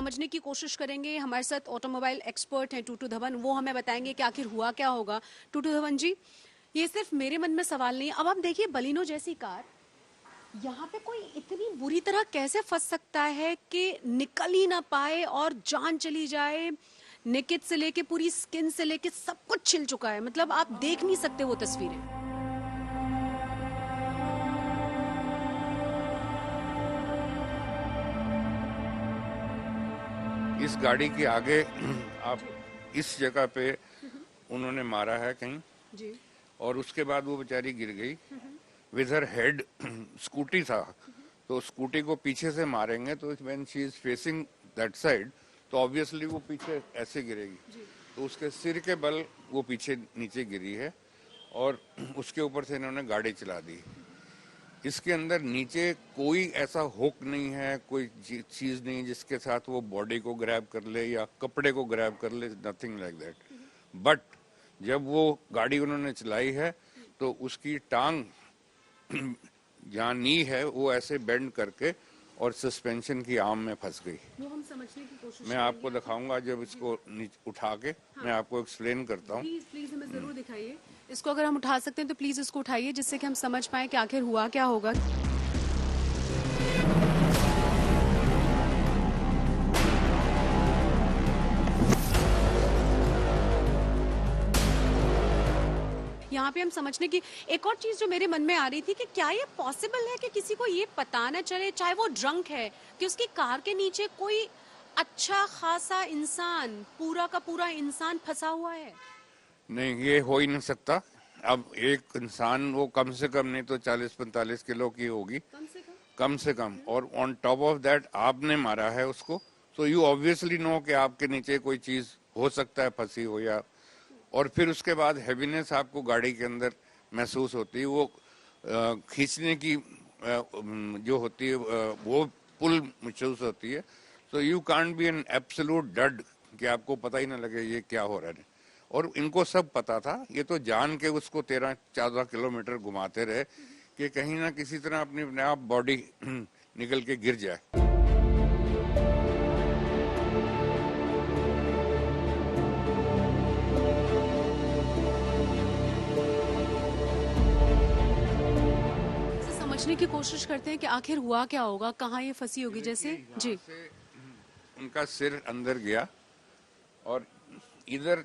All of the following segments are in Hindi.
समझने की कोशिश करेंगे। हमारे साथ ऑटोमोबाइल एक्सपर्ट हैं टूटू धवन, वो हमें बताएंगे कि आखिर हुआ क्या होगा। टूटू धवन जी, ये सिर्फ मेरे मन में सवाल नहीं है। अब आप देखिए, बलिनो जैसी कार यहाँ पे कोई इतनी बुरी तरह कैसे फंस सकता है कि निकल ही ना पाए और जान चली जाए। नेकेट से लेके पूरी स्किन से लेके सब कुछ छिल चुका है, मतलब आप देख नहीं सकते वो तस्वीरें। इस गाड़ी के आगे आप इस जगह पे उन्होंने मारा है कहीं जी। और उसके बाद वो बेचारी गिर गई विद हर हेड। स्कूटी था तो स्कूटी को पीछे से मारेंगे तो when she is facing that side तो ऑब्वियसली वो पीछे ऐसे गिरेगी, तो उसके सिर के बल वो पीछे नीचे गिरी है और उसके ऊपर से इन्होंने गाड़ी चला दी। इसके अंदर नीचे कोई ऐसा हुक नहीं है, कोई चीज नहीं जिसके साथ वो बॉडी को ग्रैब कर ले या कपड़े को ग्रैब कर ले, नथिंग लाइक दैट। बट जब वो गाड़ी उन्होंने चलाई है तो उसकी टांग जहाँ नी है वो ऐसे बेंड करके और सस्पेंशन की आर्म में फंस गई। वो हम समझने की कोशिश मैं आपको दिखाऊंगा जब इसको उठा के मैं आपको एक्सप्लेन करता हूँ। प्लीज प्लीज हमें जरूर दिखाइए इसको, अगर हम उठा सकते हैं तो प्लीज इसको उठाइए जिससे कि हम समझ पाए कि आखिर हुआ क्या होगा। यहाँ पे हम समझने की एक और चीज जो मेरे मन में आ रही थी कि क्या ये पॉसिबल है कि किसी को ये पता न चले, चाहे वो ड्रंक है, कि उसकी कार के नीचे कोई अच्छा खासा इंसान, पूरा का पूरा इंसान फंसा हुआ है। नहीं, ये हो ही नहीं सकता। अब एक इंसान वो कम से कम नहीं तो 40-45 किलो की होगी, कम से कम। और ऑन टॉप ऑफ दैट आपने मारा है उसको, तो यू ऑब्वियसली नो कि आपके नीचे कोई चीज हो सकता है फंसी हो या। और फिर उसके बाद हैवीनेस आपको गाड़ी के अंदर महसूस होती है, वो खींचने की जो होती है वो पुल महसूस होती है। तो you can't be an absolute dud कि आपको पता ही ना लगे ये क्या हो रहा है। और इनको सब पता था, ये तो जान के उसको 13-14 किलोमीटर घुमाते रहे कि कहीं ना किसी तरह अपनी आप बॉडी निकल के गिर जाए। समझने की कोशिश करते हैं कि आखिर हुआ क्या होगा, कहाँ ये फंसी होगी। जैसे जी, उनका सिर अंदर गया और इधर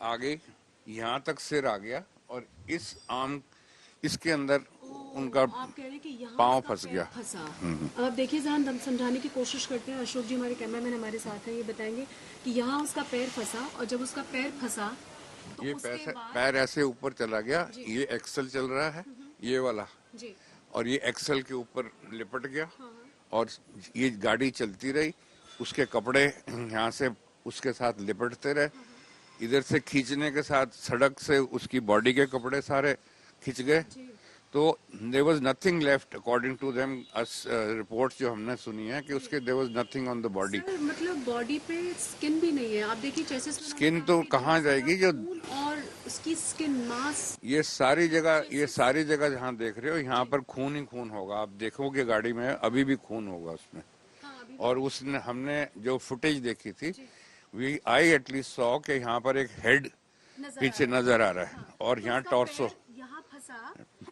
आगे यहाँ तक सिर आ गया और इस आर्म इसके अंदर उनका आप कह रहे हैं कि यहाँ पाँव फंस गया। अब आप देखिए, जरा हम समझाने की कोशिश करते हैं। अशोक जी हमारे कैमरामैन हमारे साथ हैं, ये बताएंगे कि यहाँ उसका पैर फंसा और जब उसका पैर फंसा तो ये पैर ऐसे ऊपर चला गया, ये एक्सल चल रहा है ये वाला जी, और ये एक्सल के ऊपर लिपट गया और ये गाड़ी चलती रही। उसके कपड़े यहाँ से उसके साथ लिपटते रहे, इधर से खींचने के साथ सड़क से उसकी बॉडी के कपड़े सारे खिंच गए। तो there was nothing left according to them reports जो हमने सुनी है कि उसके there was nothing on the body. मतलब बॉडी पे स्किन भी नहीं है। आप देखिए जैसे स्किन तो कहाँ जाएगी जो, और उसकी स्किन मांस, ये सारी जगह जहाँ देख रहे हो यहाँ पर खून ही खून होगा। आप देखोगे गाड़ी में अभी भी खून होगा उसमें। और उसने हमने जो फुटेज देखी थी, वी आई एटलीस्ट सॉ कि यहाँ पर एक हेड पीछे नजर आ रहा है और यहाँ टॉर्सो,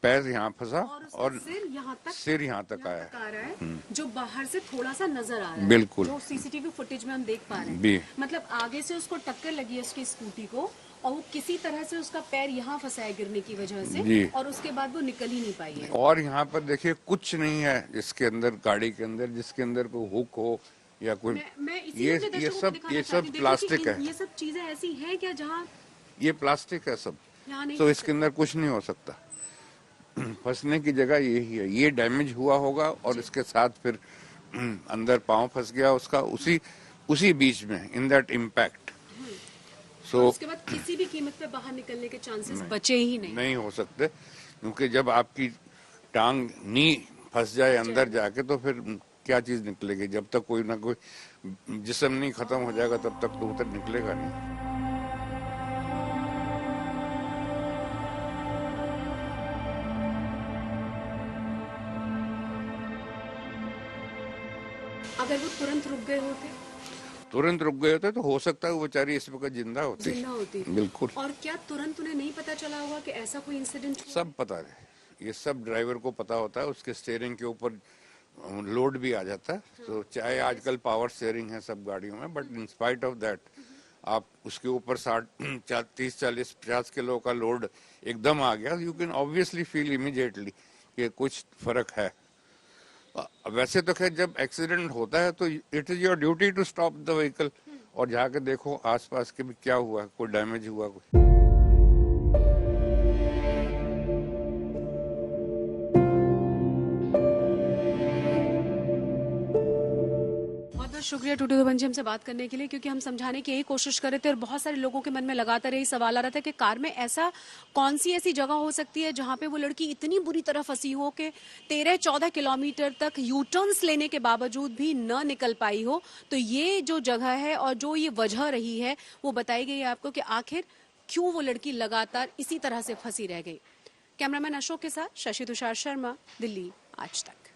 पैर यहाँ फंसा और सिर यहाँ तक आया है जो बाहर से थोड़ा सा नजर आ रहा है। बिल्कुल, जो सीसीटीवी फुटेज में हम देख पा रहे हैं। मतलब आगे से उसको टक्कर लगी है उसकी स्कूटी को और वो किसी तरह से उसका पैर यहाँ फंसा है गिरने की वजह से, और उसके बाद वो निकल ही नहीं पाई है। और यहाँ पर देखिए कुछ नहीं है इसके अंदर, गाड़ी के अंदर जिसके अंदर कोई हुक हो या कोई, ये सब प्लास्टिक है। ये सब चीजें ऐसी हैं क्या जहाँ ये प्लास्टिक है सब, तो इसके अंदर कुछ नहीं हो सकता। फंसने की जगह यही है, ये डैमेज हुआ होगा और इसके साथ फिर अंदर पाँव फंस गया उसका उसी बीच में, इन दैट इम्पैक्ट। सो उसके बाद किसी भी कीमत पे बाहर निकलने के चांसेस बचे ही नहीं हो सकते, क्योंकि जब आपकी टांग नी फंस जाए अंदर जाके तो फिर क्या चीज निकलेगी। जब तक कोई ना कोई जिस्म नहीं खत्म हो जाएगा तब तक तो उधर निकलेगा नहीं। अगर वो तुरंत रुक गए होते? तुरंत रुक गए होते तो हो सकता है वो बेचारी इस वक्त जिंदा होती। जिंदा होती। बिल्कुल। और क्या तुरंत उन्हें नहीं पता चला होगा कि ऐसा कोई इंसिडेंट? सब पता है, ये सब ड्राइवर को पता होता है, उसके स्टीयरिंग के ऊपर लोड भी आ जाता है। तो चाहे आजकल पावर स्टीयरिंग है सब गाड़ियों में, but in spite of that आप उसके ऊपर 30, 40, 50 किलो का लोड एकदम आ गया, you can obviously feel immediately कि कुछ फर्क है। वैसे तो खैर जब एक्सीडेंट होता है तो it is your duty to stop the vehicle और जाके देखो आसपास के भी क्या हुआ, कोई डैमेज हुआ कोई। बहुत बहुत शुक्रिया टूटू धवन जी हमसे बात करने के लिए, क्योंकि हम समझाने की यही कोशिश कर रहे थे और बहुत सारे लोगों के मन में लगातार यही सवाल आ रहा था कि कार में ऐसा कौन सी ऐसी जगह हो सकती है जहां पे वो लड़की इतनी बुरी तरह फंसी हो कि 13-14 किलोमीटर तक यू टर्न्स लेने के बावजूद भी न निकल पाई हो। तो ये जो जगह है और जो ये वजह रही है वो बताई गई है आपको कि आखिर क्यों वो लड़की लगातार इसी तरह से फंसी रह गई। कैमरामैन अशोक के साथ शशि तुषार शर्मा, दिल्ली आज तक।